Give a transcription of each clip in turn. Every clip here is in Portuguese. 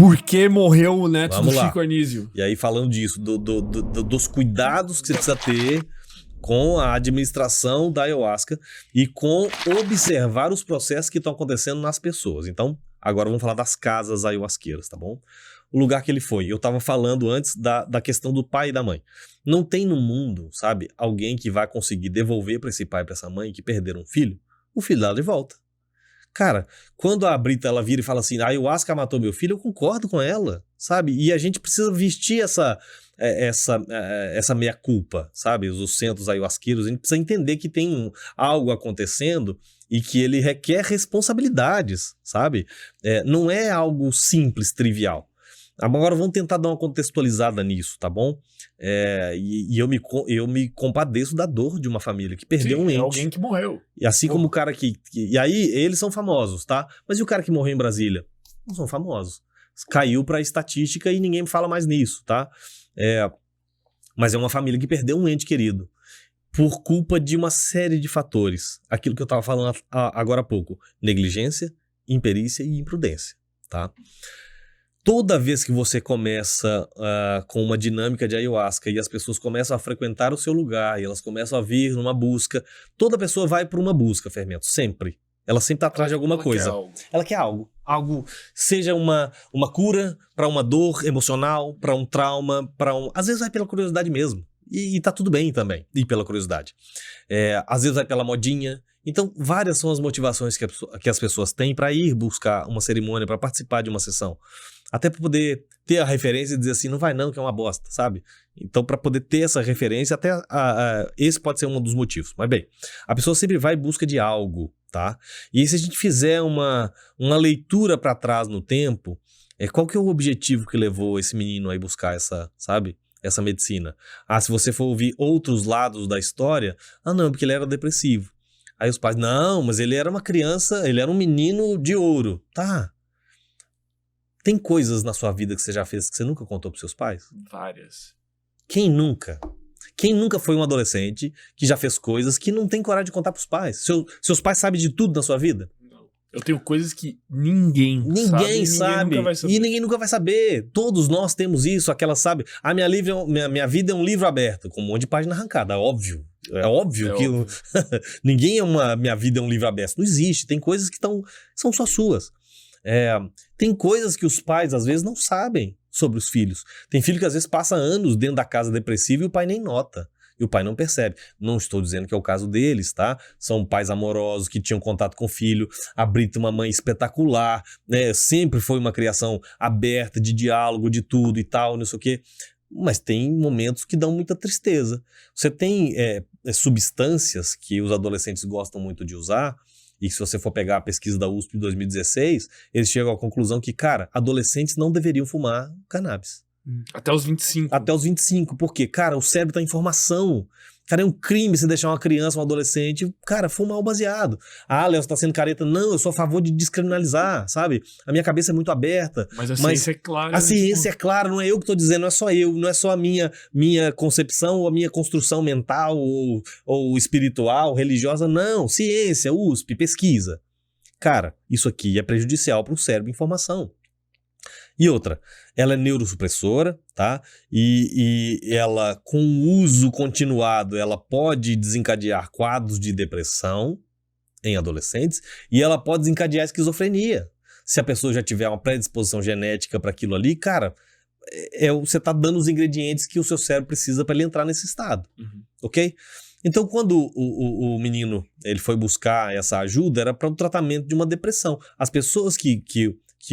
por que morreu o neto Vamos do lá. Chico Anísio. E aí, falando disso, dos cuidados que você precisa ter com a administração da ayahuasca e com observar os processos que estão acontecendo nas pessoas. Então, agora vamos falar das casas ayahuasqueiras, tá bom? O lugar que ele foi. Eu estava falando antes da questão do pai e da mãe. Não tem no mundo, sabe, alguém que vai conseguir devolver para esse pai e para essa mãe que perderam um filho, o filho dela de volta. Cara, quando a Brita ela vira e fala assim, a ayahuasca matou meu filho, eu concordo com ela, sabe? E a gente precisa vestir essa meia-culpa, sabe? Os centros ayahuasqueiros, a gente precisa entender que tem algo acontecendo e que ele requer responsabilidades, sabe? Não é algo simples, trivial. Agora vamos tentar dar uma contextualizada nisso, tá bom? E eu me compadeço da dor de uma família que perdeu um ente. Alguém que morreu. E assim como o cara E aí, eles são famosos, tá? Mas e o cara que morreu em Brasília? Não são famosos. Caiu pra estatística e ninguém fala mais nisso, tá? Mas é uma família que perdeu um ente querido. Por culpa de uma série de fatores. Aquilo que eu tava falando agora há pouco. Negligência, imperícia e imprudência, tá? Toda vez que você começa com uma dinâmica de ayahuasca e as pessoas começam a frequentar o seu lugar e elas começam a vir numa busca, toda pessoa vai por uma busca, Fermento, sempre. Ela sempre está atrás de alguma coisa. Ela quer algo. Algo, seja uma cura para uma dor emocional, para um trauma, às vezes vai pela curiosidade mesmo. E tá tudo bem também, ir pela curiosidade. Às vezes vai pela modinha. Então, várias são as motivações que as pessoas têm para ir buscar uma cerimônia, para participar de uma sessão. Até para poder ter a referência e dizer assim, não vai não, que é uma bosta, sabe? Então, para poder ter essa referência, até esse pode ser um dos motivos. Mas bem, a pessoa sempre vai em busca de algo, tá? E se a gente fizer uma leitura para trás no tempo, qual que é o objetivo que levou esse menino a ir buscar essa medicina? Se você for ouvir outros lados da história, não, porque ele era depressivo. Aí os pais, não, mas ele era uma criança, ele era um menino de ouro. Tá. Tem coisas na sua vida que você já fez que você nunca contou pros seus pais? Várias. Quem nunca? Quem nunca foi um adolescente que já fez coisas que não tem coragem de contar pros pais? Seus pais sabem de tudo na sua vida? Não. Eu tenho coisas que ninguém sabe. Nunca vai saber. E ninguém nunca vai saber. Todos nós temos isso, sabe? Minha vida é um livro aberto, com um monte de página arrancada, óbvio. É óbvio que ninguém minha vida é um livro aberto. Não existe. Tem coisas que são só suas. Tem coisas que os pais às vezes não sabem sobre os filhos. Tem filho que às vezes passa anos dentro da casa depressiva e o pai nem nota. E o pai não percebe. Não estou dizendo que é o caso deles, tá? São pais amorosos que tinham contato com o filho. A Brita, uma mãe espetacular, né? Sempre foi uma criação aberta, de diálogo, de tudo e tal, não sei o quê. Mas tem momentos que dão muita tristeza. Você tem substâncias que os adolescentes gostam muito de usar, e se você for pegar a pesquisa da USP de 2016, eles chegam à conclusão que, cara, adolescentes não deveriam fumar cannabis. Até os 25. Até os 25, porque, cara, o cérebro tá em formação. Cara, é um crime você deixar uma criança, um adolescente, cara, fumar o baseado. Léo, você tá sendo careta. Não, eu sou a favor de descriminalizar, sabe? A minha cabeça é muito aberta. Mas a ciência é clara. A ciência é clara, não é eu que tô dizendo, não é só eu, não é só a minha concepção ou a minha construção mental ou espiritual, religiosa, não. Ciência, USP, pesquisa. Cara, isso aqui é prejudicial para o cérebro em formação. E outra, ela é neurossupressora, tá? E ela, com o uso continuado, ela pode desencadear quadros de depressão em adolescentes e ela pode desencadear esquizofrenia. Se a pessoa já tiver uma predisposição genética para aquilo ali, cara, você tá dando os ingredientes que o seu cérebro precisa para ele entrar nesse estado, ok? Então, quando o menino ele foi buscar essa ajuda, era para o tratamento de uma depressão. As pessoas que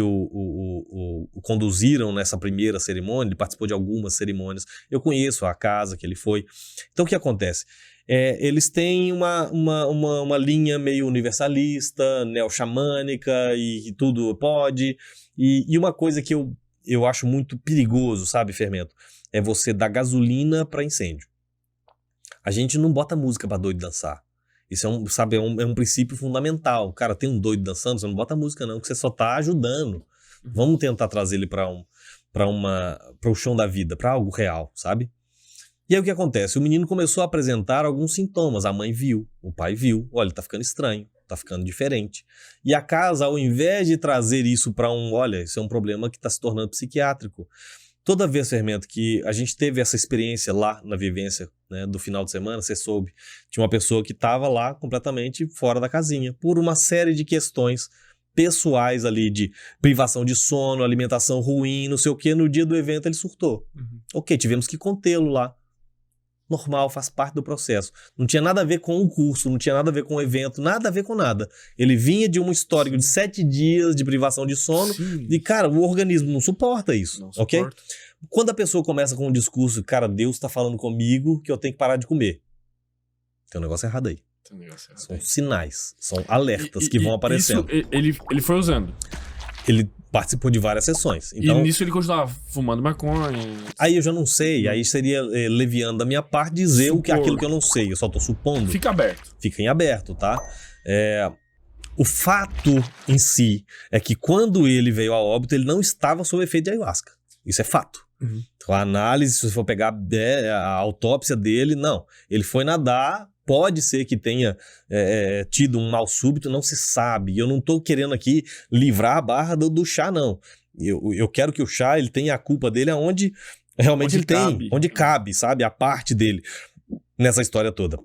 o conduziram nessa primeira cerimônia, ele participou de algumas cerimônias, eu conheço a casa que ele foi. Então o que acontece? Eles têm uma linha meio universalista, neo-xamânica e tudo pode, e uma coisa que eu acho muito perigoso, sabe, Fermento? É você dar gasolina para incêndio. A gente não bota música para doido dançar. Isso é um princípio fundamental. Cara, tem um doido dançando, você não bota música não, que você só tá ajudando. Vamos tentar trazer ele para o chão da vida, para algo real, sabe? E aí o que acontece? O menino começou a apresentar alguns sintomas. A mãe viu, o pai viu. Olha, ele tá ficando estranho. tá ficando diferente. E a casa, ao invés de trazer isso para olha, isso é um problema que tá se tornando psiquiátrico. Toda vez, Fermento, que a gente teve essa experiência lá na vivência, né, do final de semana, você soube, tinha uma pessoa que estava lá completamente fora da casinha, por uma série de questões pessoais ali, de privação de sono, alimentação ruim, não sei o que, no dia do evento ele surtou. Ok, tivemos que contê-lo lá. Normal, faz parte do processo. Não tinha nada a ver com o curso, não tinha nada a ver com o evento, nada a ver com nada. Ele vinha de um histórico de 7 dias de privação de sono. Sim. E, cara, o organismo não suporta isso, não ok? Suporta. Quando a pessoa começa com um discurso, cara, Deus tá falando comigo que eu tenho que parar de comer. Tem um negócio errado aí. São sinais, são alertas que vão aparecendo. Isso ele foi usando. Ele participou de várias sessões. Então, e nisso ele continuava fumando maconha. Aí eu já não sei, aí seria leviano da minha parte dizer aquilo que eu não sei, eu só tô supondo. Fica aberto. Fica em aberto, tá? O fato em si é que quando ele veio a óbito, ele não estava sob efeito de ayahuasca. Isso é fato. Então a análise, se você for pegar a autópsia dele, não. Ele foi nadar. Pode ser que tenha tido um mal súbito, não se sabe. Eu não tô querendo aqui livrar a barra do chá, não. Eu quero que o chá ele tenha a culpa dele aonde realmente ele tem, onde cabe, sabe? A parte dele nessa história toda.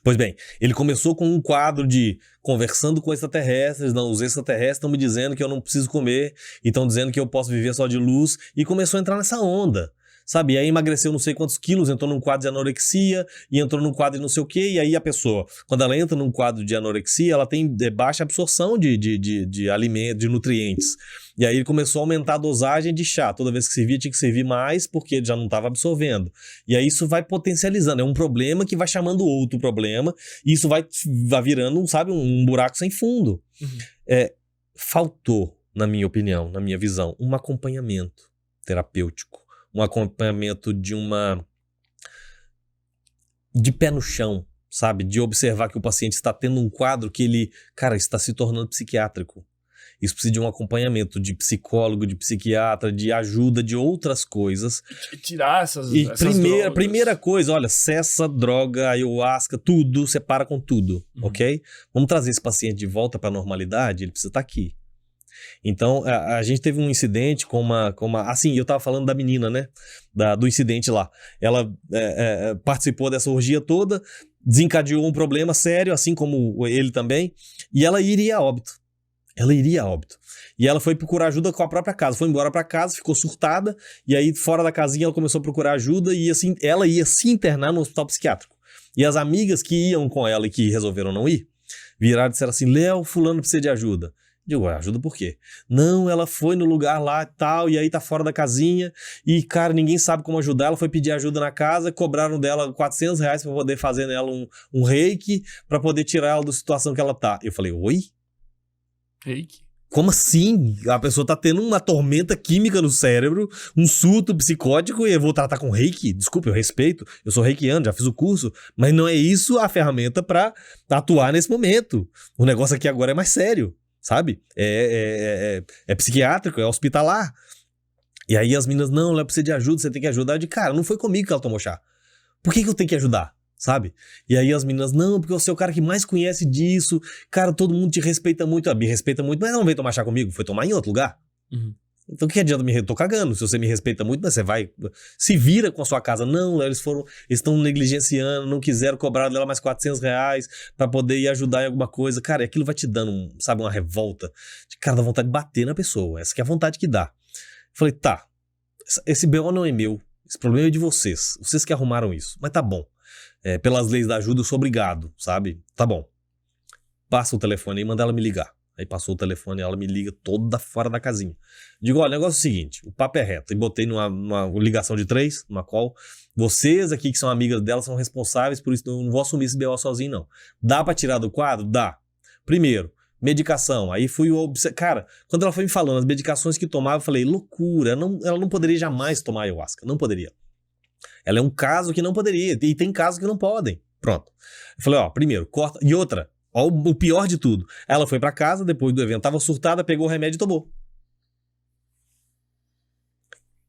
Pois bem, ele começou com um quadro de conversando com extraterrestres, não, os extraterrestres estão me dizendo que eu não preciso comer, e estão dizendo que eu posso viver só de luz, e começou a entrar nessa onda. Sabe, e aí emagreceu não sei quantos quilos, entrou num quadro de anorexia, e entrou num quadro de não sei o quê, e aí a pessoa, quando ela entra num quadro de anorexia, ela tem baixa absorção de alimentos, de nutrientes. E aí ele começou a aumentar a dosagem de chá, toda vez que servia tinha que servir mais, porque ele já não estava absorvendo. E aí isso vai potencializando, é um problema que vai chamando outro problema, e isso vai virando, sabe, um buraco sem fundo. Faltou, na minha opinião, na minha visão, um acompanhamento terapêutico. Um acompanhamento de pé no chão, sabe? De observar que o paciente está tendo um quadro que ele, cara, está se tornando psiquiátrico. Isso precisa de um acompanhamento de psicólogo, de psiquiatra, de ajuda de outras coisas. E tirar essas primeira coisa, olha, cessa, droga, ayahuasca, tudo, separa com tudo, ok? Vamos trazer esse paciente de volta para a normalidade, ele precisa estar aqui. Então, a gente teve um incidente com uma... Assim, eu tava falando da menina, né? Do incidente lá. Ela participou dessa orgia toda, desencadeou um problema sério, assim como ele também, e ela iria a óbito. E ela foi procurar ajuda com a própria casa. Foi embora pra casa, ficou surtada, e aí fora da casinha ela começou a procurar ajuda, e assim, ela ia se internar no hospital psiquiátrico. E as amigas que iam com ela e que resolveram não ir, viraram e disseram assim, Léo, fulano precisa de ajuda. Digo, ajuda por quê? Não, ela foi no lugar lá e tal, e aí tá fora da casinha, e cara, ninguém sabe como ajudar, ela foi pedir ajuda na casa, cobraram dela R$400 pra poder fazer nela um reiki, pra poder tirar ela da situação que ela tá. Eu falei, oi? Reiki? Como assim? A pessoa tá tendo uma tormenta química no cérebro, um surto psicótico, e eu vou tratar com reiki? Desculpa, eu respeito, eu sou reikiano, já fiz o curso, mas não é isso a ferramenta pra atuar nesse momento. O negócio aqui agora é mais sério. Sabe? É psiquiátrico, é hospitalar. E aí as meninas, não, ela precisa de ajuda, você tem que ajudar. Eu digo, cara, não foi comigo que ela tomou chá. Por que eu tenho que ajudar? Sabe? E aí as meninas, não, porque você é o cara que mais conhece disso. Cara, todo mundo te respeita muito. Me respeita muito, mas ela não veio tomar chá comigo, foi tomar em outro lugar. Então o que adianta eu tô cagando? Se você me respeita muito, mas você vai... Se vira com a sua casa. Não, eles estão negligenciando, não quiseram cobrar dela mais R$400 pra poder ir ajudar em alguma coisa. Cara, aquilo vai te dando, sabe, uma revolta. Cara, dá vontade de bater na pessoa. Essa que é a vontade que dá. Falei, tá, esse BO não é meu. Esse problema é de vocês. Vocês que arrumaram isso. Mas tá bom. Pelas leis da ajuda, eu sou obrigado, sabe? Tá bom. Passa o telefone aí e manda ela me ligar. Aí passou o telefone, ela me liga toda fora da casinha. Digo, olha, o negócio é o seguinte, o papo é reto. E botei numa ligação de 3, numa call. Vocês aqui que são amigas dela são responsáveis por isso. Eu não vou assumir esse BO sozinho, não. Dá pra tirar do quadro? Dá. Primeiro, medicação. Aí fui cara, quando ela foi me falando as medicações que tomava, eu falei, loucura. Ela não poderia jamais tomar ayahuasca. Não poderia. Ela é um caso que não poderia. E tem casos que não podem. Pronto. Eu falei, ó, primeiro, corta. E outra... Ó, o pior de tudo. Ela foi pra casa, depois do evento, tava surtada, pegou o remédio e tomou.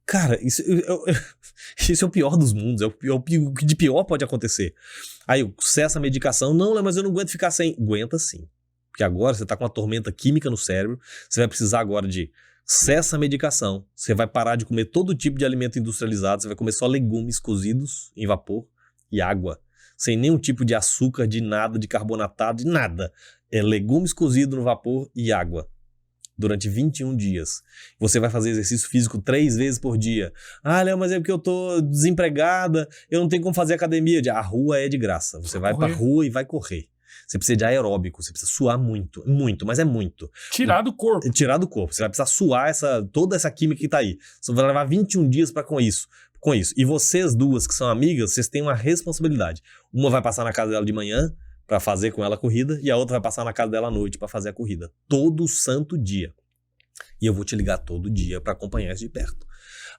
Cara, isso é o pior dos mundos. O que de pior pode acontecer. Aí eu cesso a medicação. Não, mas eu não aguento ficar sem. Aguenta sim. Porque agora você tá com uma tormenta química no cérebro, você vai precisar agora de cessa a medicação, você vai parar de comer todo tipo de alimento industrializado, você vai comer só legumes cozidos em vapor e água, sem nenhum tipo de açúcar, de nada, de carbonatado, de nada. É legumes cozidos no vapor e água. Durante 21 dias. Você vai fazer exercício físico 3 vezes por dia. Ah, Léo, mas é porque eu tô desempregada, eu não tenho como fazer academia. A rua é de graça. Você vai pra rua e vai correr. Você precisa de aeróbico, você precisa suar muito, mas é muito. Tirar do corpo. Tirar do corpo. Você vai precisar suar toda essa química que tá aí. Você vai levar 21 dias com isso. E vocês duas que são amigas, vocês têm uma responsabilidade. Uma vai passar na casa dela de manhã para fazer com ela a corrida, e a outra vai passar na casa dela à noite para fazer a corrida. Todo santo dia. E eu vou te ligar todo dia para acompanhar isso de perto.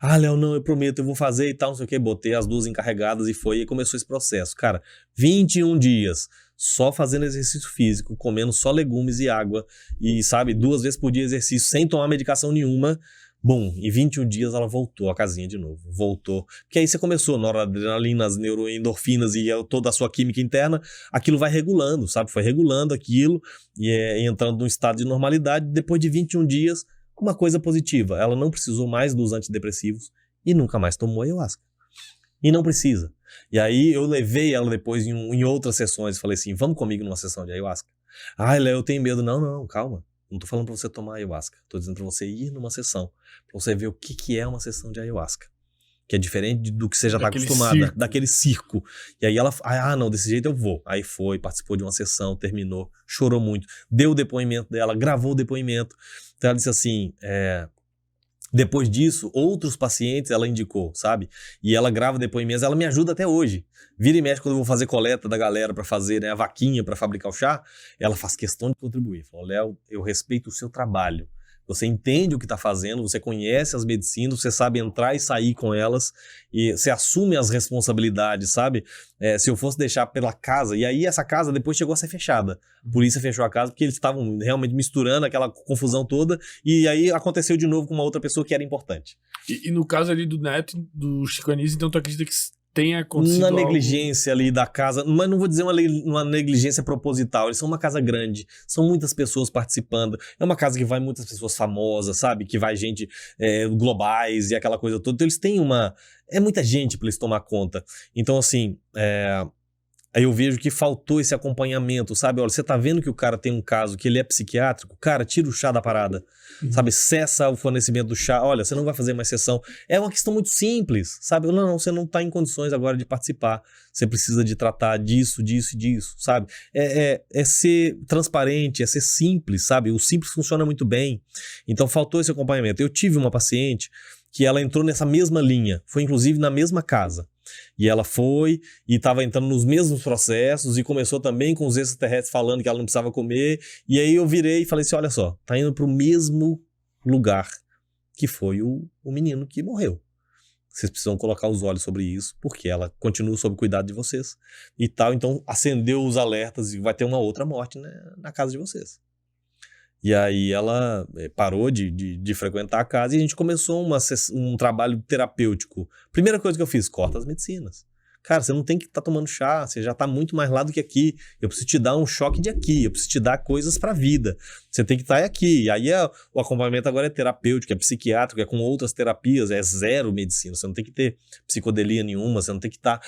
Ah, Léo, não, eu prometo, eu vou fazer e tal, não sei o que. Botei as duas encarregadas e começou esse processo. Cara, 21 dias só fazendo exercício físico, comendo só legumes e água, e, 2 vezes por dia exercício, sem tomar medicação nenhuma. Bom, em 21 dias ela voltou à casinha de novo, voltou. Porque aí você começou, noradrenalina, as neuroendorfinas e toda a sua química interna, aquilo vai regulando, Foi regulando aquilo e entrando num estado de normalidade. Depois de 21 dias, uma coisa positiva, ela não precisou mais dos antidepressivos e nunca mais tomou ayahuasca. E não precisa. E aí eu levei ela depois em outras sessões e falei assim, vamos comigo numa sessão de ayahuasca? Ah, Léo, eu tenho medo. Não, calma. Não tô falando pra você tomar ayahuasca. Tô dizendo pra você ir numa sessão. Pra você ver o que é uma sessão de ayahuasca. Que é diferente do que você já tá acostumada. Daquele circo. E aí ela... não, desse jeito eu vou. Aí foi, participou de uma sessão, terminou, chorou muito. Deu o depoimento dela, gravou o depoimento. Então ela disse assim... Depois disso, outros pacientes ela indicou, E ela grava depoimentos, ela me ajuda até hoje. Vira e mexe quando eu vou fazer coleta da galera pra fazer, a vaquinha pra fabricar o chá, ela faz questão de contribuir. Falou, Léo, eu respeito o seu trabalho. Você entende o que está fazendo, você conhece as medicinas, você sabe entrar e sair com elas, e você assume as responsabilidades, se eu fosse deixar pela casa, e aí essa casa depois chegou a ser fechada. A polícia fechou a casa porque eles estavam realmente misturando aquela confusão toda, e aí aconteceu de novo com uma outra pessoa que era importante. E no caso ali do Neto, do Chico Anísio, então tu acredita que tenha acontecido na negligência ali da casa, mas não vou dizer uma negligência proposital, eles são uma casa grande, são muitas pessoas participando, é uma casa que vai muitas pessoas famosas, que vai gente globais e aquela coisa toda, então eles têm é muita gente para eles tomar conta, então assim, aí eu vejo que faltou esse acompanhamento, olha, você tá vendo que o cara tem um caso que ele é psiquiátrico, cara, tira o chá da parada, cessa o fornecimento do chá, olha, você não vai fazer mais sessão, é uma questão muito simples, não, você não tá em condições agora de participar, você precisa de tratar disso, é ser transparente, é ser simples, o simples funciona muito bem, então faltou esse acompanhamento. Eu tive uma paciente que ela entrou nessa mesma linha, foi inclusive na mesma casa. E ela foi e estava entrando nos mesmos processos e começou também com os extraterrestres falando que ela não precisava comer. E aí eu virei e falei assim, olha só, tá indo para o mesmo lugar que foi o menino que morreu. Vocês precisam colocar os olhos sobre isso, porque ela continua sob cuidado de vocês e tal. Então acendeu os alertas e vai ter uma outra morte, na casa de vocês. E aí ela parou de frequentar a casa e a gente começou um trabalho terapêutico. Primeira coisa que eu fiz, corta as medicinas. Cara, você não tem que estar tomando chá, você já está muito mais lá do que aqui. Eu preciso te dar um choque de aqui, eu preciso te dar coisas para a vida. Você tem que estar aqui. E aí o acompanhamento agora é terapêutico, é psiquiátrico, é com outras terapias, é zero medicina. Você não tem que ter psicodelia nenhuma, você não tem que estar...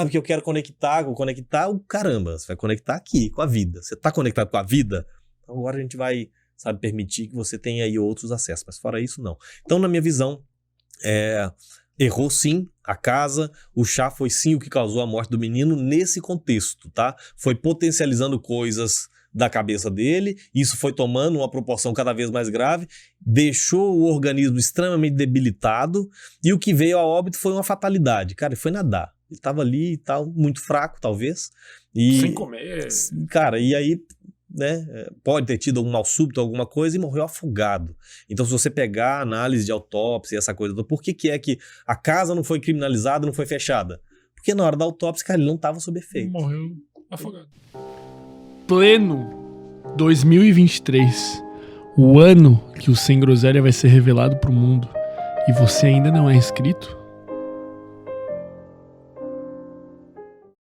porque eu quero conectar, caramba, você vai conectar aqui com a vida. Você está conectado com a vida? Então agora a gente vai, permitir que você tenha aí outros acessos, mas fora isso, não. Então, na minha visão, errou sim a casa, o chá foi sim o que causou a morte do menino nesse contexto, Foi potencializando coisas da cabeça dele, isso foi tomando uma proporção cada vez mais grave, deixou o organismo extremamente debilitado e o que veio a óbito foi uma fatalidade. Cara, ele foi nadar. Ele estava ali e tal, muito fraco, talvez. Sem comer. Cara, e aí... pode ter tido algum mal súbito, alguma coisa e morreu afogado. Então se você pegar a análise de autópsia, essa coisa, por que é que a casa não foi criminalizada, não foi fechada? Porque na hora da autópsia, cara, ele não estava sob efeito. Morreu afogado. Pleno 2023, o ano que o Sem Groselha vai ser revelado pro mundo, e você ainda não é inscrito?